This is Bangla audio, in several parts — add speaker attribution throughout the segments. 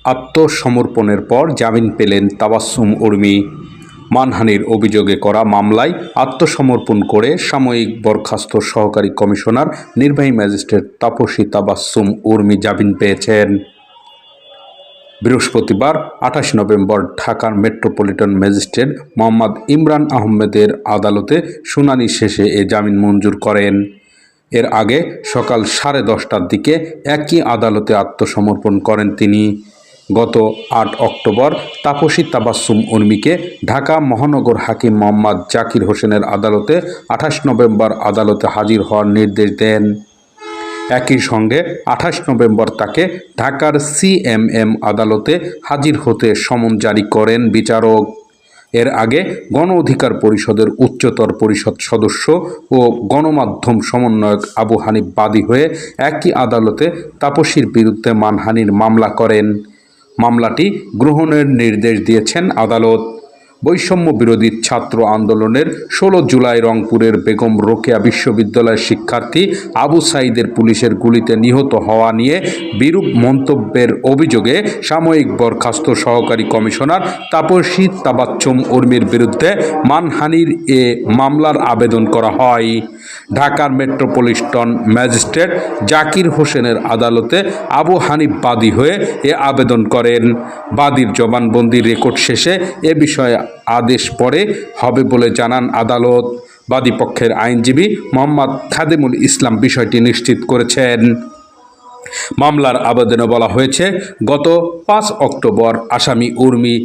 Speaker 1: আত্মসমর্পণের পর জামিন পেলেন তাবাসসুম উর্মি। মানহানির অভিযোগে করা মামলায় আত্মসমর্পণ করে সাময়িক বরখাস্ত সহকারী কমিশনার নির্বাহী ম্যাজিস্ট্রেট তাপসী তাবাসসুম উর্মি জামিন পেয়েছেন। বৃহস্পতিবার ২৮ নভেম্বর ঢাকার মেট্রোপলিটন ম্যাজিস্ট্রেট মোহাম্মদ ইমরান আহমেদের আদালতে শুনানি শেষে এ জামিন মঞ্জুর করেন। এর আগে সকাল 10:30টার দিকে একই আদালতে আত্মসমর্পণ করেন তিনি। গত ৮ অক্টোবর তাপসী তাবাসসুম উর্মিকে ঢাকা মহানগর হাকিম মোহাম্মদ জাকির হোসেনের আদালতে ২৮ নভেম্বর আদালতে হাজির হওয়ার নির্দেশ দেন। একই সঙ্গে ২৮ নভেম্বর তাকে ঢাকার সিএমএম আদালতে হাজির হতে সমন জারি করেন বিচারক। এর আগে গণ অধিকার পরিষদের উচ্চতর পরিষদ সদস্য ও গণমাধ্যম সমন্বয়ক আবু হানিফ বাদী হয়ে একই আদালতে তাপসীর বিরুদ্ধে মানহানির মামলা করেন। মামলাটি গ্রহণের নির্দেশ দিয়েছেন আদালত। বৈষম্য বিরোধী ছাত্র আন্দোলনের ১৬ জুলাই রংপুরের বেগম রোকেয়া বিশ্ববিদ্যালয়ের শিক্ষার্থী আবু সাঈদের পুলিশের গুলিতে নিহত হওয়া নিয়ে বিরূপ মন্তব্যের অভিযোগে সাময়িক বরখাস্ত সহকারী কমিশনার তাপসী তাবাসসুম উর্মির বিরুদ্ধে মানহানির এ মামলার আবেদন করা হয়। ঢাকার মেট্রোপলিটন ম্যাজিস্ট্রেট জাকির হোসেনের আদালতে আবু হানিফ বাদী হয়ে এ আবেদন করেন। বাদীর জবানবন্দির রেকর্ড শেষে এ বিষয়ে আদেশ পরে হবে বলে জানান আদালত। বাদীপক্ষের আইনজীবী মোহাম্মদ খাদেমুল ইসলাম বিষয়টি নিশ্চিত করেছেন। মামলার আবেদনে বলা হয়েছে, গত ৫ অক্টোবর আসামি উর্মি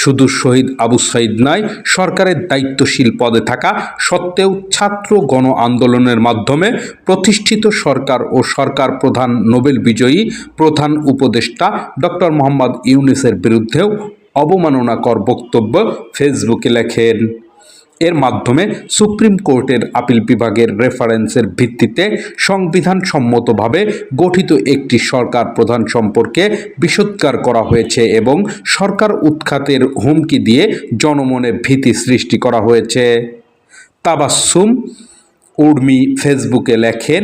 Speaker 1: শুধু শহীদ আবু সাঈদ নয়, সরকারের দায়িত্বশীল পদে থাকা সত্ত্বেও ছাত্র গণ আন্দোলনের মাধ্যমে প্রতিষ্ঠিত সরকার ও সরকার প্রধান নোবেল বিজয়ী প্রধান উপদেষ্টা ডক্টর মোহাম্মদ ইউনূসের বিরুদ্ধেও অবমাননাকর বক্তব্য ফেসবুকে লেখেন। এর মাধ্যমে সুপ্রিম কোর্টের আপিল বিভাগের রেফারেন্সের ভিত্তিতে সংবিধানসম্মতভাবে গঠিত একটি সরকার প্রধান সম্পর্কে বিষোদ্গার করা হয়েছে এবং সরকার উৎখাতের হুমকি দিয়ে জনমনে ভীতি সৃষ্টি করা হয়েছে। তাবাসসুম উর্মি ফেসবুকে লেখেন,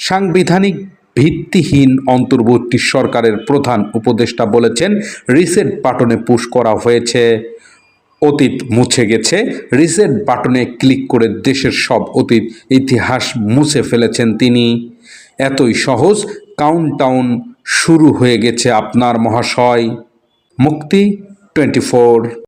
Speaker 1: সাংবিধানিক ভিত্তিহীন অন্তর্বর্তী সরকারের প্রধান উপদেষ্টা বলেছেন রিসেট বাটনে পুশ করা হয়েছে, অতীত মুছে গেছে। রিসেট বাটনে ক্লিক করে দেশের সব অতীত ইতিহাস মুছে ফেলেছেন তিনি। এতই সহজ, কাউন্টডাউন শুরু হয়ে গেছে আপনার মহাশয়। মুক্তি 24।